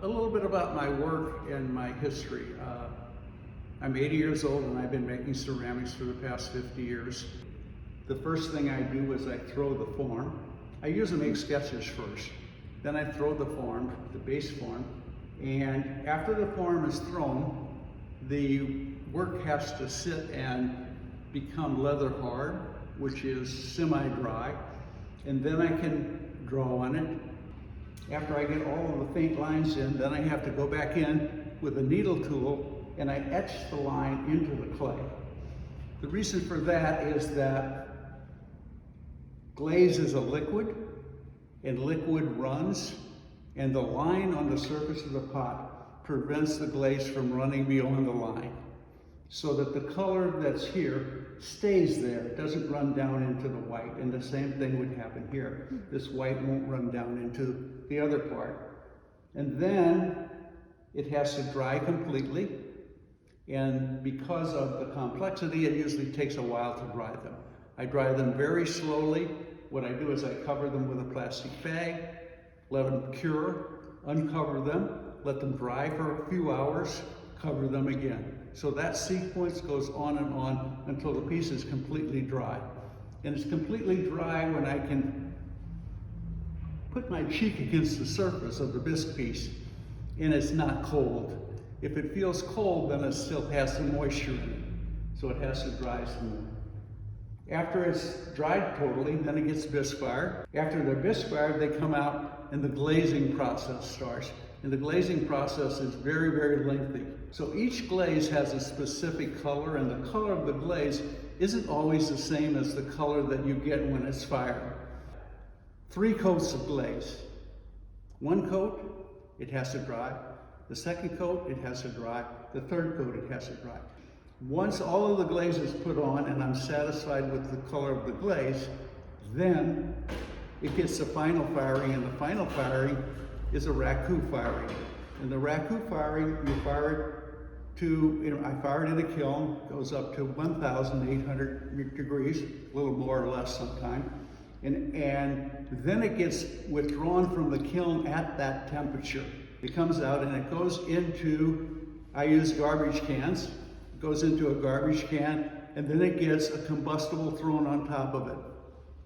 A little bit about my work and my history. I'm 80 years old and I've been making ceramics for the past 50 years. The first thing I do is I throw the form. I usually make sketches first. Then I throw the form, the base form, and after the form is thrown, the work has to sit and become leather hard, which is semi-dry, and then I can draw on it. After I get all of the faint lines in, then I have to go back in with a needle tool and I etch the line into the clay. The reason for that is that glaze is a liquid, and liquid runs, and the line on the surface of the pot prevents the glaze from running beyond the line, so that the color that's here stays there. It doesn't run down into the white, and the same thing would happen here. This white won't run down into the other part. And then it has to dry completely, and because of the complexity, it usually takes a while to dry them. I dry them very slowly. What I do is I cover them with a plastic bag, let them cure, uncover them, let them dry for a few hours, cover them again. So that sequence goes on and on until the piece is completely dry. And it's completely dry when I can put my cheek against the surface of the bisque piece and it's not cold. If it feels cold, then it still has some moisture in it. So it has to dry some more. After it's dried totally, then it gets bisque fired. After they're bisque fired, they come out and the glazing process starts. And the glazing process is very, very lengthy. So each glaze has a specific color, and the color of the glaze isn't always the same as the color that you get when it's fired. 3 coats of glaze. 1 coat, it has to dry. The 2nd coat, it has to dry. The 3rd coat, it has to dry. Once all of the glaze is put on and I'm satisfied with the color of the glaze, then it gets the final firing, and the final firing is a raku firing. And the raku firing, you fire it to, I fire it in a kiln, goes up to 1,800 degrees, a little more or less sometime. And then it gets withdrawn from the kiln at that temperature. It comes out and it goes into, I use garbage cans, it goes into a garbage can, and then it gets a combustible thrown on top of it.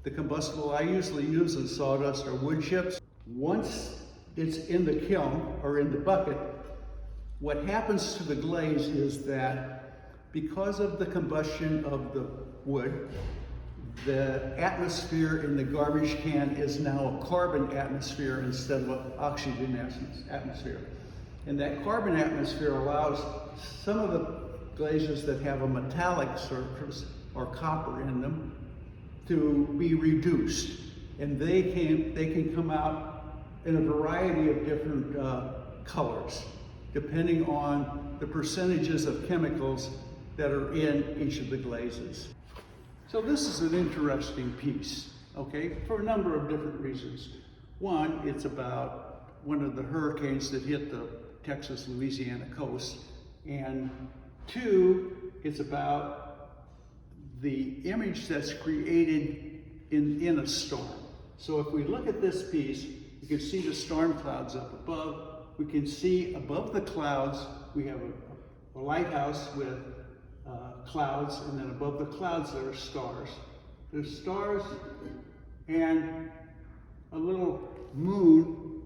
The combustible I usually use is sawdust or wood chips. Once it's in the kiln or in the bucket, what happens to the glaze is that because of the combustion of the wood, the atmosphere in the garbage can is now a carbon atmosphere instead of an oxygen atmosphere. And that carbon atmosphere allows some of the glazes that have a metallic surface or copper in them to be reduced. And they can come out in a variety of different colors, depending on the percentages of chemicals that are in each of the glazes. So this is an interesting piece, okay, for a number of different reasons. One, it's about one of the hurricanes that hit the Texas-Louisiana coast, and 2, it's about the image that's created in a storm. So if we look at this piece, you can see the storm clouds up above. We can see above the clouds, we have a lighthouse with clouds, and then above the clouds there are stars. There's stars and a little moon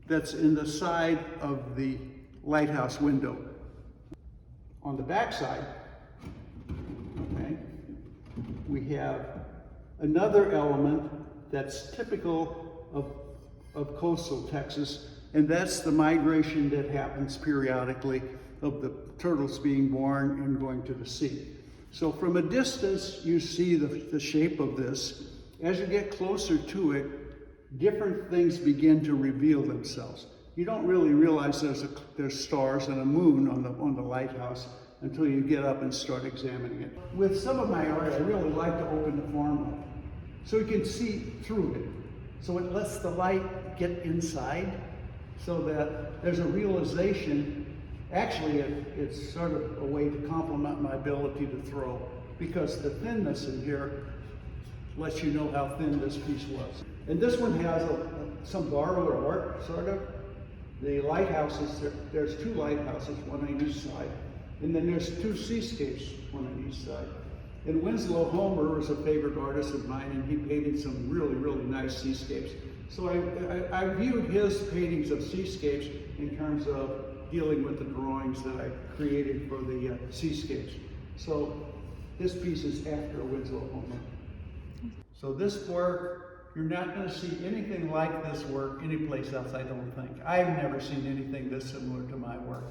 that's in the side of the lighthouse window. On the back side, okay, we have another element that's typical of coastal Texas, and that's the migration that happens periodically of the turtles being born and going to the sea. So from a distance, you see the shape of this. As you get closer to it, different things begin to reveal themselves. You don't really realize there's stars and a moon on the lighthouse until you get up and start examining it. With some of my art, I really like to open the form up so you can see through it. So it lets the light get inside so that there's a realization. Actually, it's sort of a way to complement my ability to throw, because the thinness in here lets you know how thin this piece was. And this one has some borrowed art, sort of. The lighthouses, there's 2 lighthouses, one on each side, and then there's 2 seascapes, one on each side. And Winslow Homer is a favorite artist of mine, and he painted some really, really nice seascapes. So I viewed his paintings of seascapes in terms of dealing with the drawings that I created for the seascapes. So this piece is after Winslow Homer. So this work, you're not going to see anything like this work anyplace else, I don't think. I've never seen anything this similar to my work.